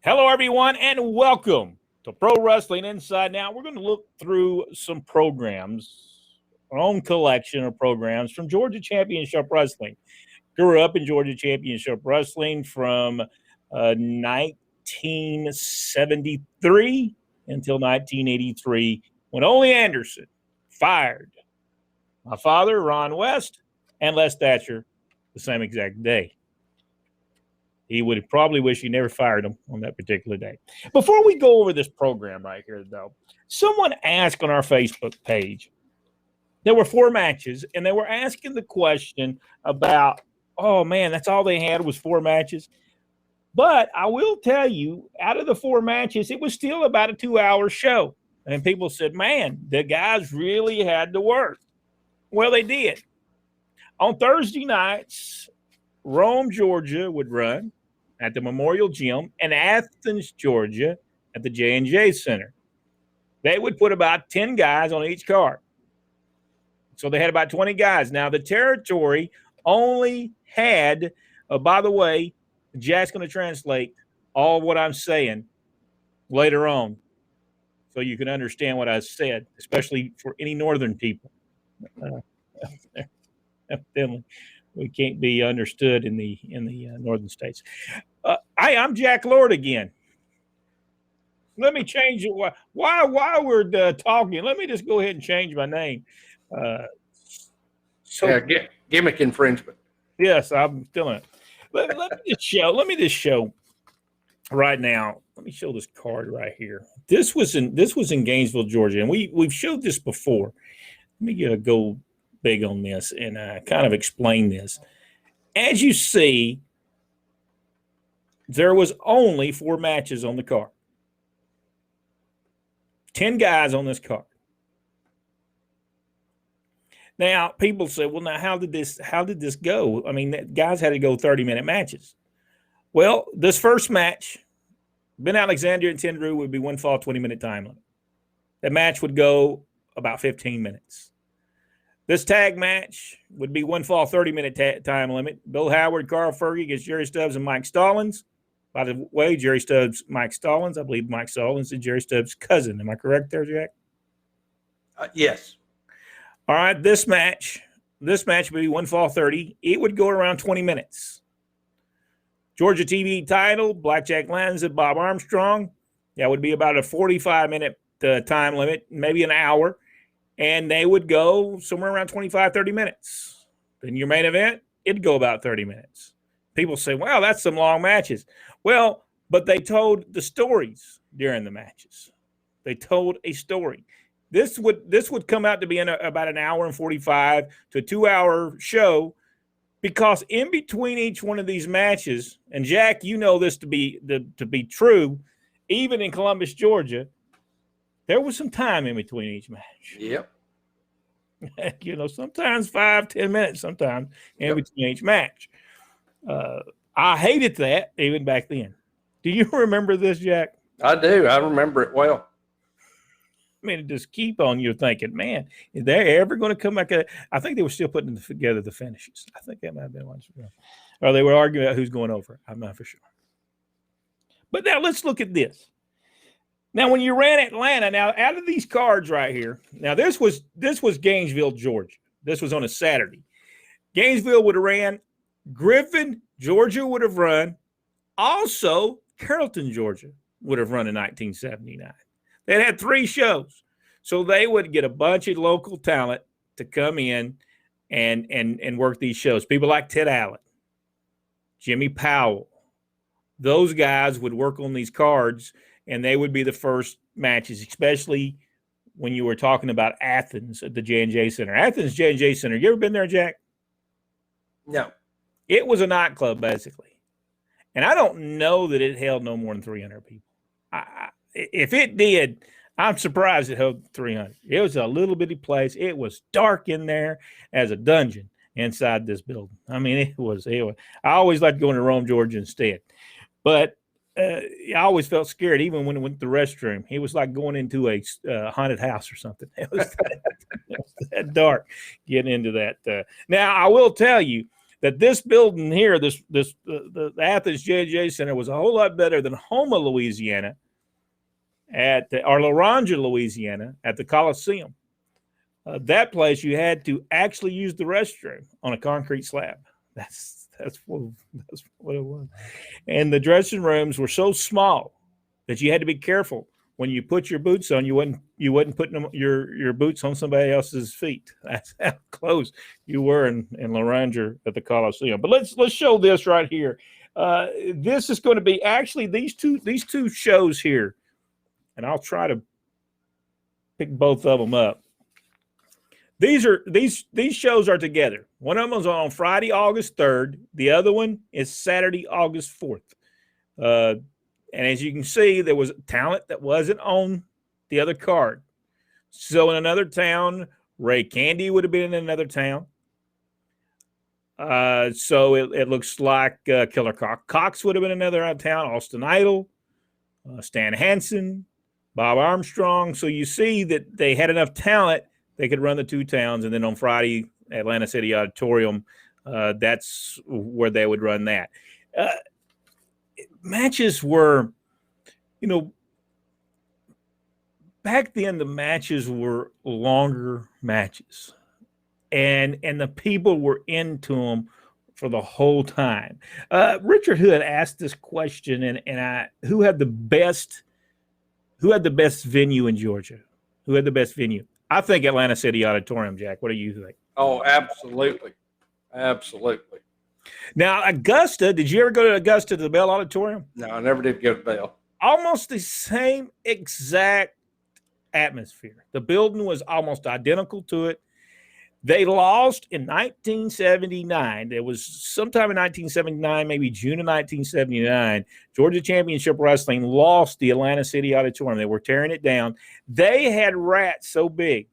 Hello, everyone, and welcome to Pro Wrestling Inside. Now, we're going to look through some programs, our own collection of programs from Georgia Championship Wrestling. Grew up in Georgia Championship Wrestling from 1973 until 1983, when Ole Anderson fired my father, Ron West, and Les Thatcher the same exact day. He would probably wish he never fired him on that particular day. Before we go over this program right here, though, someone asked on our Facebook page, there were 4 matches, and they were asking the question about, oh, man, that's all they had was 4 matches. But I will tell you, out of the 4 matches, it was still about a 2-hour show. And people said, man, the guys really had to work. Well, they did. On Thursday nights, Rome, Georgia would run at the Memorial Gym, and Athens, Georgia at the J&J Center. They would put about 10 guys on each card. So they had about 20 guys. Now, the territory only had, by the way, Jack's going to translate all what I'm saying later on so you can understand what I said, especially for any northern people. Evidently, we can't be understood in the northern states. I'm Jack Lord again. Let me change it. While we're talking, let me just go ahead and change my name. Gimmick infringement. Yes, I'm still in it. Let me just show right now. Let me show this card right here. This was in Gainesville, Georgia, and we've showed this before. Let me go big on this and kind of explain this. As you see, there was only 4 matches on the card. 10 guys on this card. Now, people say, well, now how did this go? I mean, guys had to go 30-minute matches. Well, this first match, Ben Alexander and Tim Drew would be one fall 20-minute time limit. That match would go about 15 minutes. This tag match would be one fall 30-minute time limit. Bill Howard, Carl Fergie against Jerry Stubbs and Mike Stallings. By the way, Jerry Stubbs, Mike Stallings. I believe Mike Stallings is Jerry Stubbs' cousin. Am I correct there, Jack? Yes. All right, this match would be one fall 30. It would go around 20 minutes. Georgia TV title, Blackjack Lanza, Bob Armstrong. That would be about a 45-minute time limit, maybe an hour. And they would go somewhere around 25, 30 minutes. Then your main event, it'd go about 30 minutes. People say, wow, that's some long matches. Well, but they told the stories during the matches. They told a story. This would come out to be about an hour and 45 to a 2-hour show, because in between each one of these matches, and Jack, you know this to be true, even in Columbus, Georgia, there was some time in between each match. Yep. Sometimes 5-10 minutes, sometimes in between each match. I hated that even back then. Do you remember this, Jack? I do. I remember it well. I mean, just keep on. You're thinking, man, is they ever going to come back? I think they were still putting together the finishes. I think that might have been one. Or they were arguing about who's going over. I'm not for sure. But now let's look at this. Now, when you ran Atlanta, now out of these cards right here, now this was Gainesville, Georgia. This was on a Saturday. Gainesville would have ran. Griffin, Georgia would have run. Also, Carrollton, Georgia would have run in 1979. They had 3 shows. So they would get a bunch of local talent to come in and work these shows. People like Ted Allen, Jimmy Powell. Those guys would work on these cards, and they would be the first matches, especially when you were talking about Athens at the J&J Center. Athens J&J Center. You ever been there, Jack? No. It was a nightclub, basically. And I don't know that it held no more than 300 people. If it did, I'm surprised it held 300. It was a little bitty place. It was dark in there as a dungeon inside this building. I mean, it was. I always liked going to Rome, Georgia instead. But I always felt scared, even when I went to the restroom. It was like going into a haunted house or something. It was that dark getting into that. Now, I will tell you, that this building here, the Athens JJ Center, was a whole lot better than Houma, Louisiana, or Laranja, Louisiana, at the Coliseum. That place, you had to actually use the restroom on a concrete slab. That's what it was. And the dressing rooms were so small that you had to be careful when you put your boots on. You wasn't putting your boots on somebody else's feet. That's how close you were in Laranja at the Coliseum. But let's show this right here. This is going to be actually these two shows here, and I'll try to pick both of them up. These shows are together. One of them was on Friday, August 3rd. The other one is Saturday, August 4th. And as you can see, there was talent that wasn't on the other card. So in another town, Ray Candy would have been in another town. So it looks like Killer Cox would have been in another town. Austin Idol, Stan Hansen, Bob Armstrong. So you see that they had enough talent. They could run the two towns, and then on Friday, Atlanta City Auditorium, that's where they would run that. Matches were, back then the matches were longer matches, and the people were into them for the whole time. Richard Hood asked this question, and who had the best venue in Georgia? Who had the best venue? I think Atlanta City Auditorium, Jack. What do you think? Oh, absolutely. Absolutely. Now, Augusta, did you ever go to Augusta to the Bell Auditorium? No, I never did go to Bell. Almost the same exact atmosphere. The building was almost identical to it. They lost in 1979. It was sometime in 1979, maybe June of 1979. Georgia Championship Wrestling lost the Atlanta City Auditorium. They were tearing it down. They had rats so big.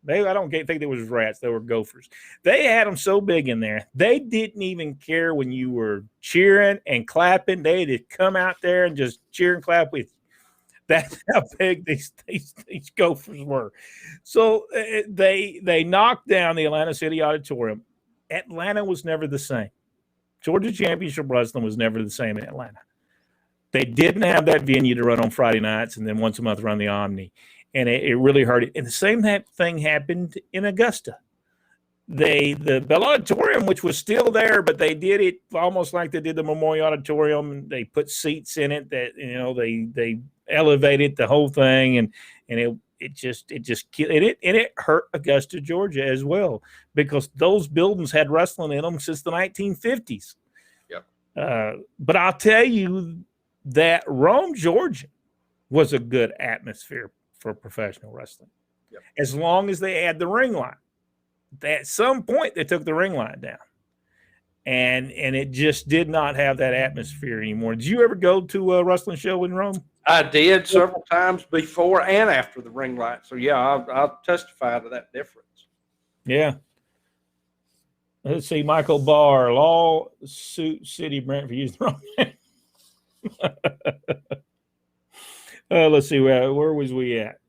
I don't think they was rats. They were gophers. They had them so big in there. They didn't even care when you were cheering and clapping. They'd just come out there and just cheer and clap with you. That's how big these gophers were. So they knocked down the Atlanta City Auditorium. Atlanta was never the same. Georgia Championship Wrestling was never the same in Atlanta. They didn't have that venue to run on Friday nights and then once a month run the Omni. And it really hurt it. And the same thing happened in Augusta. The Bell Auditorium, which was still there, but they did it almost like they did the Memorial Auditorium. They put seats in it that, they elevated the whole thing, and it just killed it, and it hurt Augusta, Georgia as well, because those buildings had wrestling in them since the 1950s. Yep. But I'll tell you that Rome, Georgia was a good atmosphere for professional wrestling. Yep. As long as they had the ring line. At some point they took the ring line down, and it just did not have that atmosphere anymore. Did you ever go to a wrestling show in Rome? I did several times before and after the ring light. So yeah, I'll testify to that difference. Yeah. Let's see, Michael Barr, Lawsuit City, Brentford, used the wrong name. Let's see, where was we at?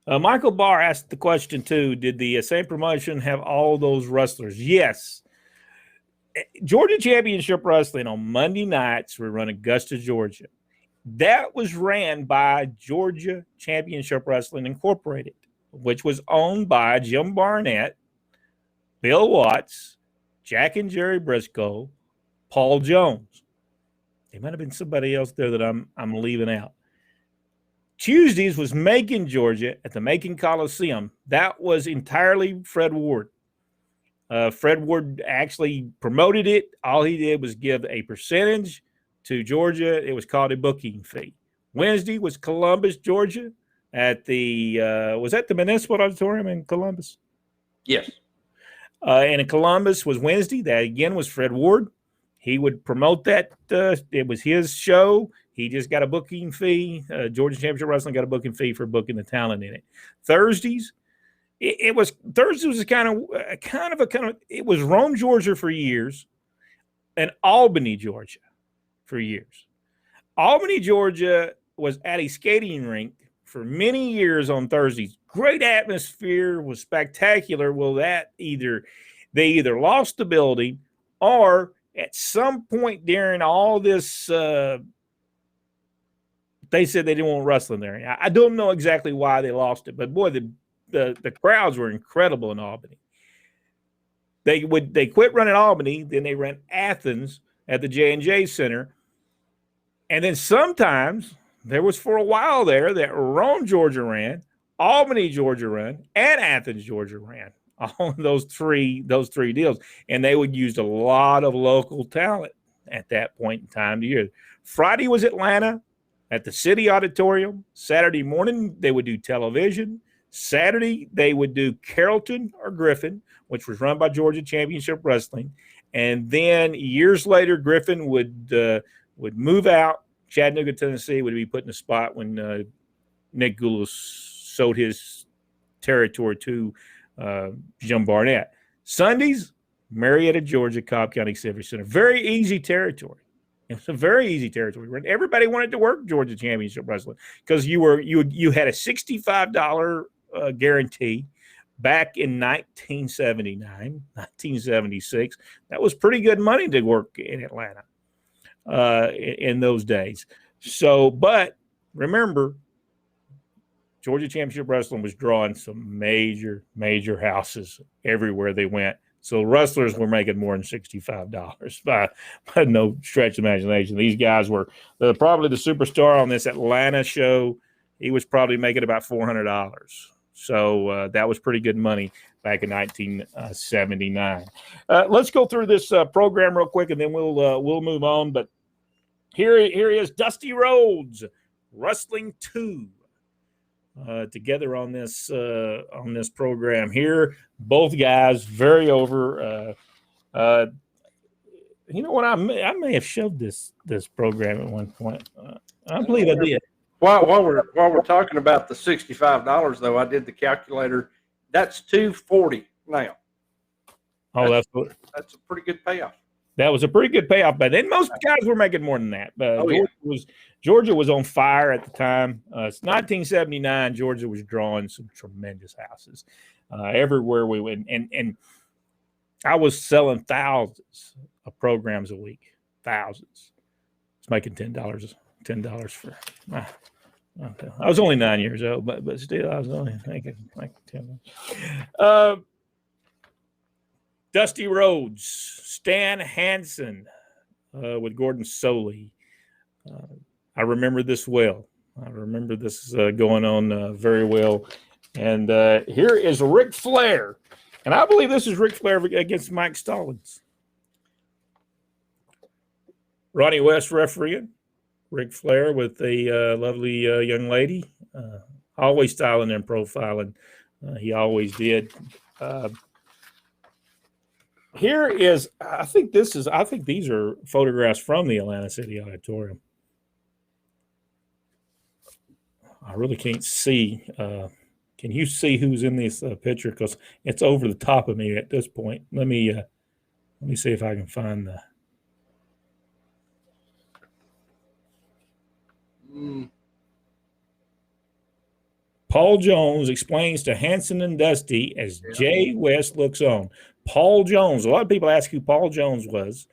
Michael Barr asked the question too, did the same promotion have all those wrestlers? Yes. Georgia Championship Wrestling on Monday nights we run Augusta, Georgia. That was ran by Georgia Championship Wrestling Incorporated, which was owned by Jim Barnett, Bill Watts, Jack and Jerry Briscoe, Paul Jones. There might have been somebody else there that I'm leaving out. Tuesdays was Macon, Georgia, at the Macon Coliseum. That was entirely Fred Ward. Fred Ward actually promoted it. All he did was give a percentage to Georgia. It was called a booking fee. Wednesday was Columbus, Georgia, at the was that the Municipal Auditorium in Columbus? Yes. And in Columbus was Wednesday. That again was Fred Ward. He would promote that. It was his show. He just got a booking fee. Georgia Championship Wrestling got a booking fee for booking the talent in it. Thursdays, it was it was Rome, Georgia for years, and Albany, Georgia for years. Albany, Georgia was at a skating rink for many years on Thursdays. Great atmosphere, was spectacular. Well, they either lost the building or at some point during all this, they said they didn't want wrestling there. I don't know exactly why they lost it, but boy, the crowds were incredible in Albany. They quit running Albany, then they ran Athens at the J&J Center, and then sometimes there was for a while there that Rome, Georgia ran, Albany, Georgia ran, and Athens, Georgia ran. All those three deals, and they would use a lot of local talent at that point in time of the year. Friday was Atlanta at the City Auditorium. Saturday morning they would do television. Saturday they would do Carrollton or Griffin, which was run by Georgia Championship Wrestling, and then years later Griffin would move out. Chattanooga, Tennessee would be put in a spot when Nick Gulas sold his territory to Jim Barnett. Sundays, Marietta, Georgia, Cobb County Civic Center. Very easy territory. It's a very easy territory. Everybody wanted to work Georgia Championship Wrestling because you had a $65 guarantee back in 1979, 1976. That was pretty good money to work in Atlanta in those days. So, but remember, Georgia Championship Wrestling was drawing some major houses everywhere they went. So wrestlers were making more than $65 by no stretch of imagination. These guys were probably the superstar on this Atlanta show. He was probably making about $400. So that was pretty good money back in 1979. Let's go through this program real quick, and then we'll move on. But here is Dusty Rhodes, Wrestling 2. Together on this program here. Both guys very over. You know what? I may have shoved this program at one point. I believe I did. While we're talking about the $65 though, I did the calculator. That's $240 now. Oh, that's a pretty good payoff. That was a pretty good payoff, but then most guys were making more than that. Georgia was on fire at the time. It's 1979. Georgia was drawing some tremendous houses everywhere we went, and I was selling thousands of programs a week. Thousands. It's making $10 for. I was only 9 years old, but still, I was only making like $10. Dusty Rhodes, Stan Hansen with Gordon Soley. I remember this well. I remember this going on very well. And here is Ric Flair. And I believe this is Ric Flair against Mike Stallings. Ronnie West refereeing. Ric Flair with a lovely young lady. Always styling and profiling. He always did. Here is, I think these are photographs from the Atlanta City Auditorium. I really can't see. Can you see who's in this picture? Because it's over the top of me at this point. Let me see if I can find the. Paul Jones explains to Hansen and Dusty as Jay West looks on. Paul Jones. A lot of people ask who Paul Jones was.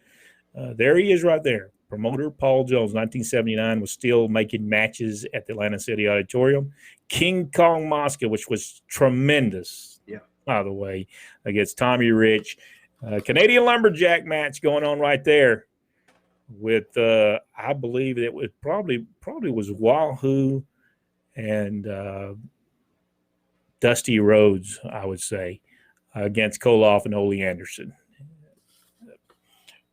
There he is right there. Promoter Paul Jones, 1979, was still making matches at the Atlanta City Auditorium. King Kong Mosca, which was tremendous, by the way, against Tommy Rich. Canadian Lumberjack match going on right there with, I believe it was probably was Wahoo and Dusty Rhodes, I would say, against Koloff and Ole Anderson.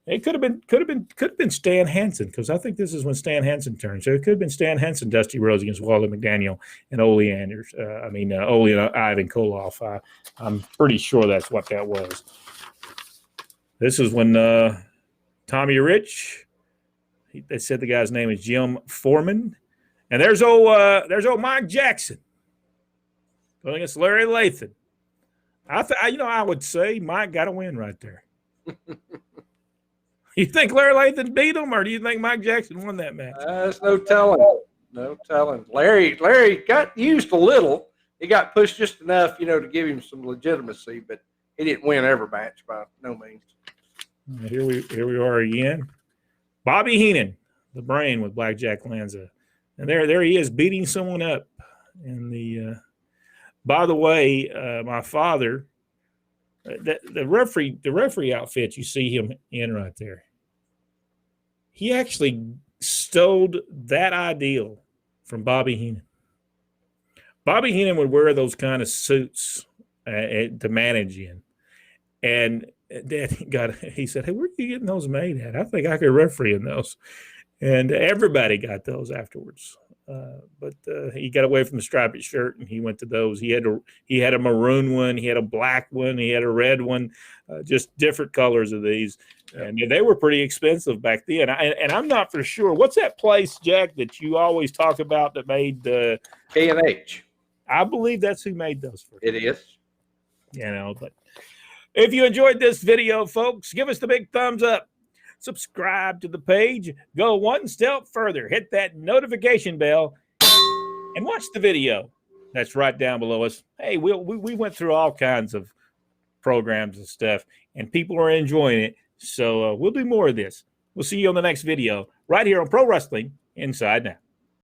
It could have been Stan Hansen, because I think this is when Stan Hansen turned. So it could have been Stan Hansen, Dusty Rhodes against Wally McDaniel and Ole Anderson. Ole and Ivan Koloff. I'm pretty sure that's what that was. This is when Tommy Rich. They said the guy's name is Jim Foreman, and there's old Mike Jackson going against Larry Lathan. I would say Mike got a win right there. You think Larry Lathan beat him, or do you think Mike Jackson won that match? There's no telling. No telling. Larry got used a little. He got pushed just enough, to give him some legitimacy, but he didn't win every match by no means. Here we are again. Bobby Heenan, the Brain with Blackjack Lanza, and there he is beating someone up. And by the way, my father, the referee outfit you see him in right there, he actually stole that ideal from Bobby Heenan. Bobby Heenan would wear those kind of suits to manage in, and he said, "Hey, where are you getting those made at? I think I could referee in those." And everybody got those afterwards. But he got away from the striped shirt and he went to those. He had a maroon one, he had a black one, he had a red one, just different colors of these. And they were pretty expensive back then. And I'm not for sure. What's that place, Jack, that you always talk about that made the K&H? I believe that's who made those for It is. But if you enjoyed this video, folks, give us the big thumbs up. Subscribe to the page. Go one step further. Hit that notification bell and watch the video that's right down below us. Hey, we went through all kinds of programs and stuff, and people are enjoying it. So we'll do more of this. We'll see you on the next video right here on Pro Wrestling Inside Now.